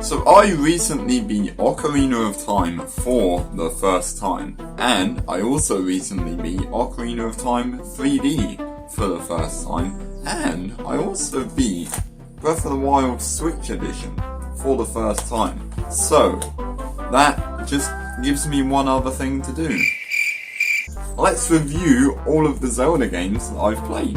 So I recently beat Ocarina of Time for the first time, and I also recently beat Ocarina of Time 3D for the first time, and I also beat Breath of the Wild Switch Edition for the first time. So that just gives me one other thing to do. Let's review all of the Zelda games that I've played.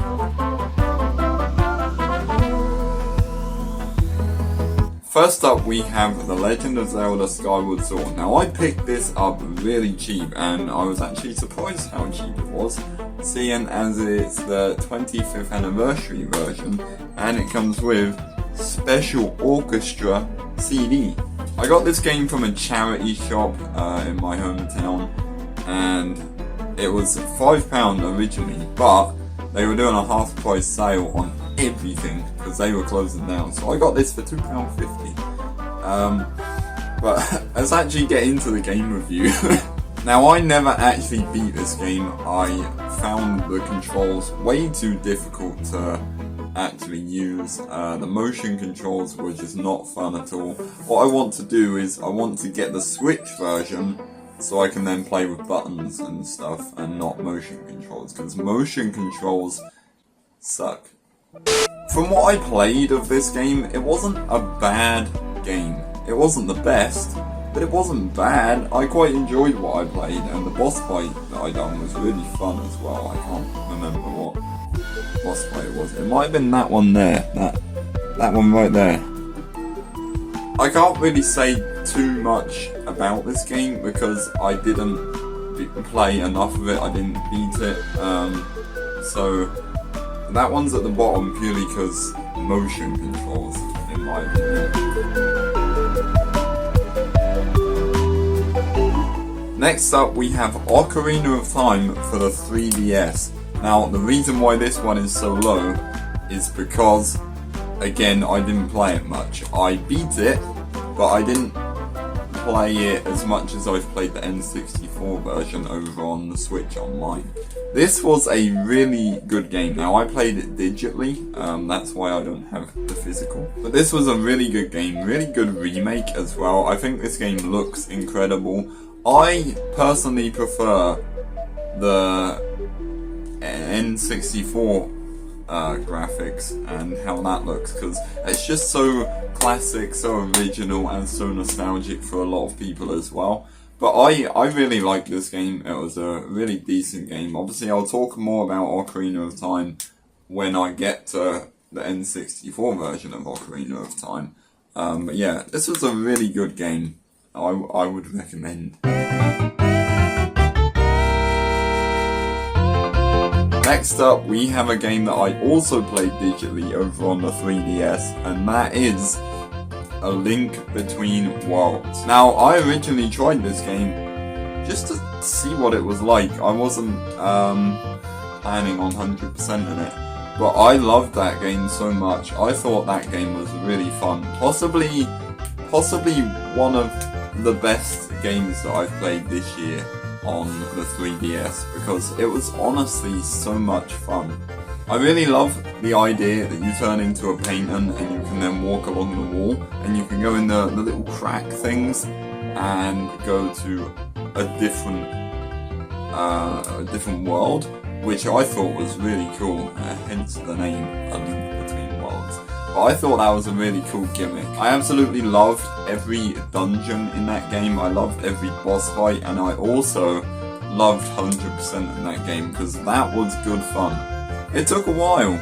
First up, we have The Legend of Zelda Skyward Sword. Now, I picked this up really cheap, and I was actually surprised how cheap it was, seeing as it's the 25th anniversary version, and it comes with Special Orchestra CD. I got this game from a charity shop in my hometown, and it was £5 originally, but they were doing a half price sale on everything because they were closing down. So I got this for £2.50. But let's actually get into the game review. Now, I never actually beat this game. I found the controls way too difficult to actually use. The motion controls were just not fun at all. What I want to do is I want to get the Switch version so I can then play with buttons and stuff and not motion controls, because motion controls suck. From what I played of this game, it wasn't a bad game. It wasn't the best, but it wasn't bad. I quite enjoyed what I played, and the boss fight that I done was really fun as well. I can't remember what boss fight it was. It might have been that one there, that one right there. I can't really say too much about this game because I didn't play enough of it. I didn't beat it, so that one's at the bottom purely because motion controls, in my opinion. Next up, we have Ocarina of Time for the 3DS. Now, the reason why this one is so low is because, again, I didn't play it much. I beat it, but I didn't play it as much as I've played the N64 version over on the Switch Online. This was a really good game. Now, I played it digitally, that's why I don't have the physical. But this was a really good game, really good remake as well. I think this game looks incredible. I personally prefer the N64 graphics and how that looks, because it's just so classic, so original, and so nostalgic for a lot of people as well. But I really like this game. It was a really decent game. Obviously, I'll talk more about Ocarina of Time when I get to the N64 version of Ocarina of Time. But yeah, this was a really good game. I would recommend. Next up, we have a game that I also played digitally over on the 3DS, and that is A Link Between Worlds. Now, I originally tried this game just to see what it was like. I wasn't planning on 100% in it, but I loved that game so much. I thought that game was really fun. Possibly one of the best games that I've played this year on the 3DS, because it was honestly so much fun. I really love the idea that you turn into a painter and you can then walk along the wall, and you can go in the little crack things and go to a different world, which I thought was really cool, hence the name A Link Between Worlds. But I thought that was a really cool gimmick. I absolutely loved every dungeon in that game. I loved every boss fight, and I also loved 100% in that game because that was good fun. It took a while,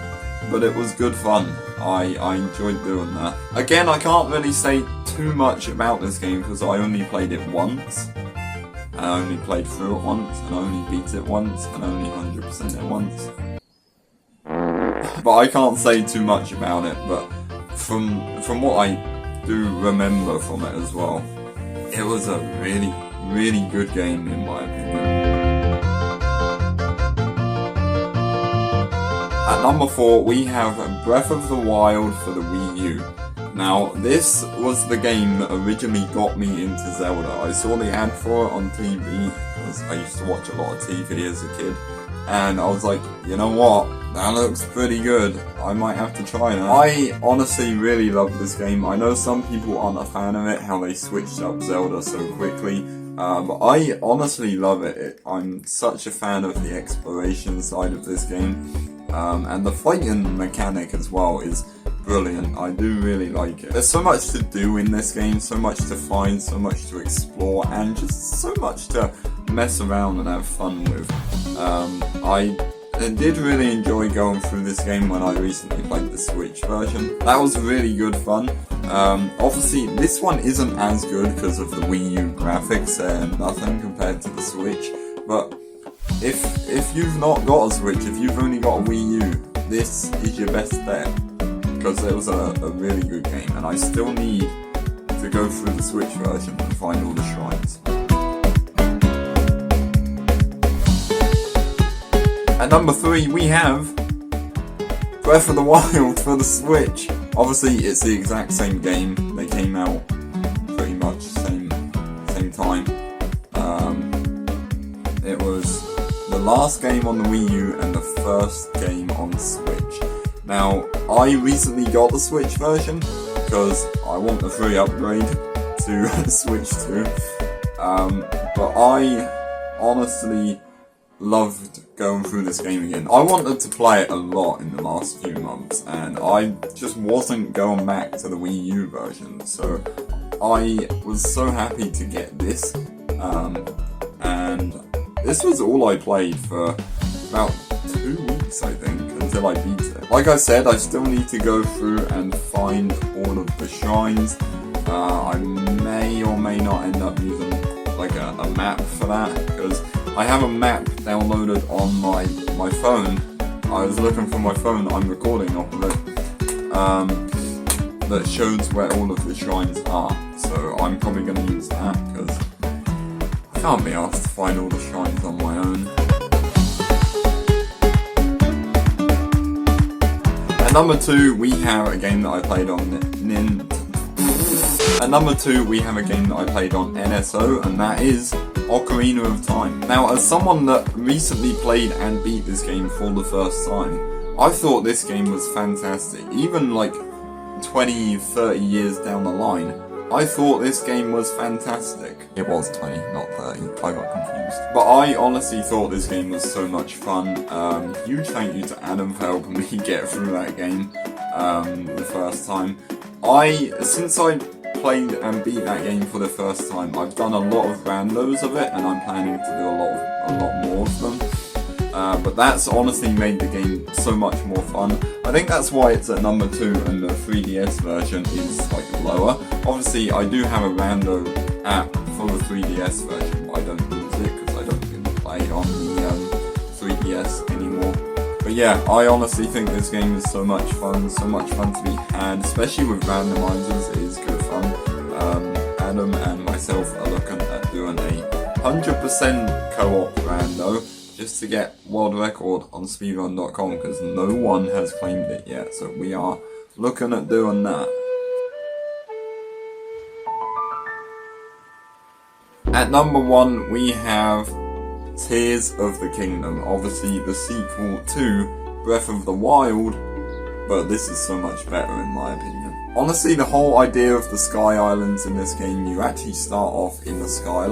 but it was good fun. I enjoyed doing that. Again, I can't really say too much about this game because I only played it once. And I only played through it once, and I only beat it once, and only 100% it once. But I can't say too much about it, but from what I do remember from it as well, it was a really, really good game in my opinion. At number 4, we have Breath of the Wild for the Wii U. Now, this was the game that originally got me into Zelda. I saw the ad for it on TV, because I used to watch a lot of TV as a kid, and I was like, you know what? That looks pretty good. I might have to try that. I honestly really love this game. I know some people aren't a fan of it, how they switched up Zelda so quickly. But I honestly love it. I'm such a fan of the exploration side of this game. And the fighting mechanic as well is brilliant. I do really like it. There's so much to do in this game, so much to find, so much to explore, and just so much to mess around and have fun with. I did really enjoy going through this game when I recently played the Switch version. That was really good fun. Obviously, this one isn't as good because of the Wii U graphics. They're nothing compared to the Switch. But if you've not got a Switch, if you've only got a Wii U, this is your best bet. Because it was a really good game, and I still need to go through the Switch version and find all the shrines. At number 3, we have Breath of the Wild for the Switch. Obviously, it's the exact same game. They came out pretty much same time. It was the last game on the Wii U and the first game on the Switch. Now, I recently got the Switch version because I want the free upgrade to Switch 2. But I honestly loved going through this game again. I wanted to play it a lot in the last few months, and I just wasn't going back to the Wii U version, so I was so happy to get this, and this was all I played for about 2 weeks, I think, until I beat it. Like I said, I still need to go through and find all of the shrines. I may or may not end up using like a map for that, because I have a map downloaded on my phone. I was looking for my phone, I'm recording off of it, that shows where all of the shrines are. So I'm probably going to use that, because I can't be asked to find all the shrines on my own. At number 2, we have a game that I played on At number 2, we have a game that I played on NSO, and that is Ocarina of Time. Now, as someone that recently played and beat this game for the first time, I thought this game was fantastic. Even like 20, 30 years down the line, I thought this game was fantastic. It was 20, not 30. I got confused. But I honestly thought this game was so much fun. Huge thank you to Adam for helping me get through that game the first time. Since I played and beat that game for the first time, I've done a lot of randos of it, and I'm planning to do a lot more of them. But that's honestly made the game so much more fun. I think that's why it's at number 2 and the 3DS version is like lower. Obviously, I do have a rando app for the 3DS version, but I don't use it because I don't really play on the 3DS anymore. But yeah, I honestly think this game is so much fun to be had, especially with randomizers. It is good fun. Adam and myself are looking at doing a 100% co-op rando just to get world record on speedrun.com, because no one has claimed it yet, so we are looking at doing that. At number 1, we have Tears of the Kingdom, obviously the sequel to Breath of the Wild, but this is so much better in my opinion. Honestly, the whole idea of the Sky Islands in this game, you actually start off in the Sky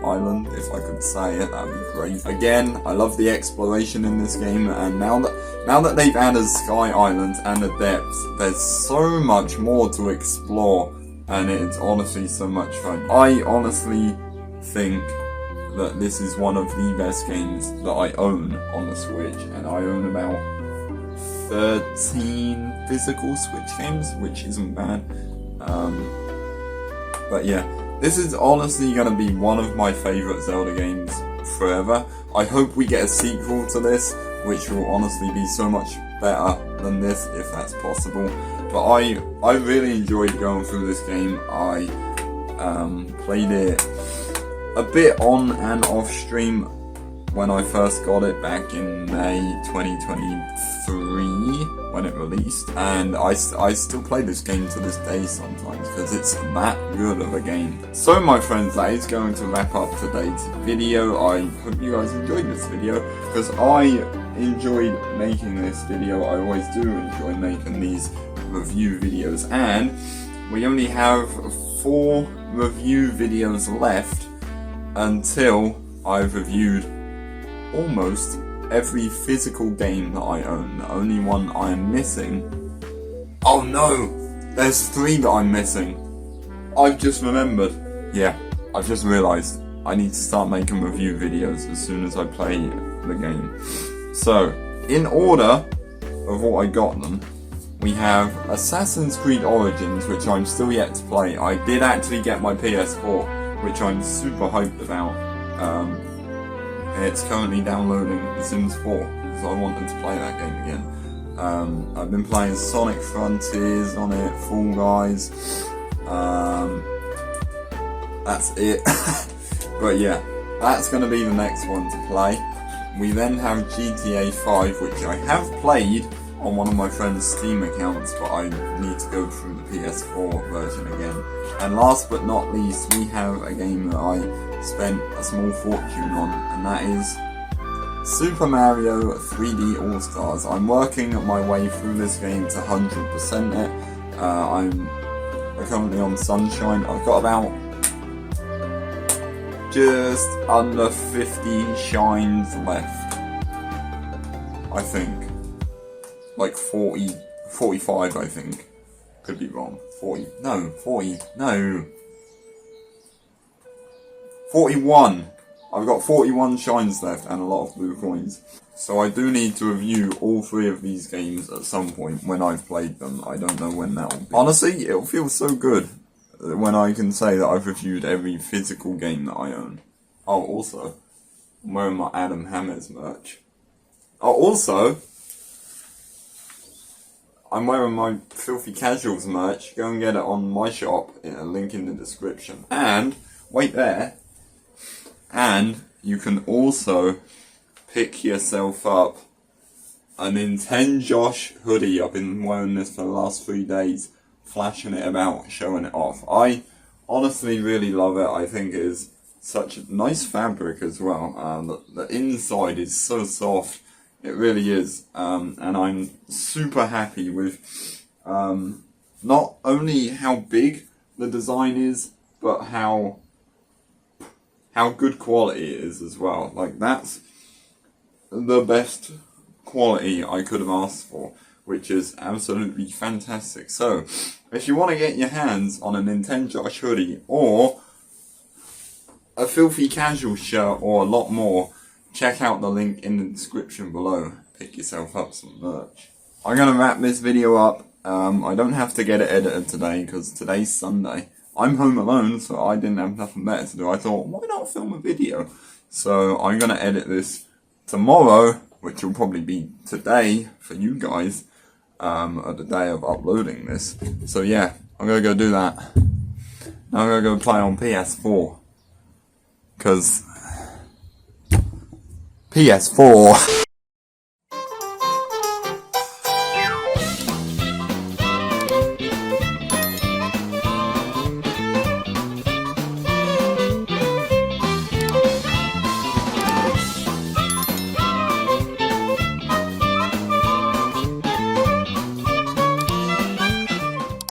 Island, if I could say it, that'd be great. Again, I love the exploration in this game, and now that they've added Sky Islands and the depths, there's so much more to explore, and it's honestly so much fun. I honestly think that this is one of the best games that I own on the Switch, and I own about 13 physical Switch games, which isn't bad. But yeah, this is honestly going to be one of my favourite Zelda games forever. I hope we get a sequel to this, which will honestly be so much better than this, if that's possible. But I really enjoyed going through this game. I played it a bit on and off stream when I first got it back in May 2023, when it released, and I still play this game to this day sometimes because it's that good of a game. So my friends, that is going to wrap up today's video. I hope you guys enjoyed this video because I enjoyed making this video. I always do enjoy making these review videos, and we only have 4 review videos left until I've reviewed almost every physical game that I own. The only one I am missing... Oh no! There's 3 that I'm missing. I've just remembered. Yeah, I've just realised I need to start making review videos as soon as I play the game. So, in order of what I got them, we have Assassin's Creed Origins, which I'm still yet to play. I did actually get my PS4, which I'm super hyped about. It's currently downloading The Sims 4, because I wanted to play that game again. I've been playing Sonic Frontiers on it, Fall Guys. That's it. But yeah, that's going to be the next one to play. We then have GTA 5, which I have played on one of my friend's Steam accounts, but I need to go through the PS4 version again. And last but not least, we have a game that I spent a small fortune on, and that is Super Mario 3D All-Stars. I'm working my way through this game to 100% it. I'm currently on Sunshine. I've got about just under 50 shines left, I think. Like 40, 45 I think. Could be wrong. 40, no, 40, no. 41. I've got 41 shines left and a lot of blue coins. So I do need to review all 3 of these games at some point when I've played them. I don't know when that will be. Honestly, it'll feel so good when I can say that I've reviewed every physical game that I own. Oh, also, I'm wearing my Adam Hammers merch. Oh, also, I'm wearing my Filthy Casuals merch. Go and get it on my shop, a link in the description. And, wait there, and you can also pick yourself up a Josh hoodie. I've been wearing this for the last 3 days, flashing it about, showing it off. I honestly really love it. I think it is such a nice fabric as well. The inside is so soft. It really is, and I'm super happy with not only how big the design is, but how good quality it is as well. Like, that's the best quality I could have asked for, which is absolutely fantastic. So, if you want to get your hands on a Nintendo Josh hoodie, or a Filthy Casual shirt, or a lot more, check out the link in the description below. Pick yourself up some merch. I'm going to wrap this video up. I don't have to get it edited today because today's Sunday. I'm home alone, so I didn't have nothing better to do. I thought, why not film a video? So I'm going to edit this tomorrow, which will probably be today for you guys, at the day of uploading this. So yeah, I'm going to go do that. Now I'm going to go play on PS4. Because PS4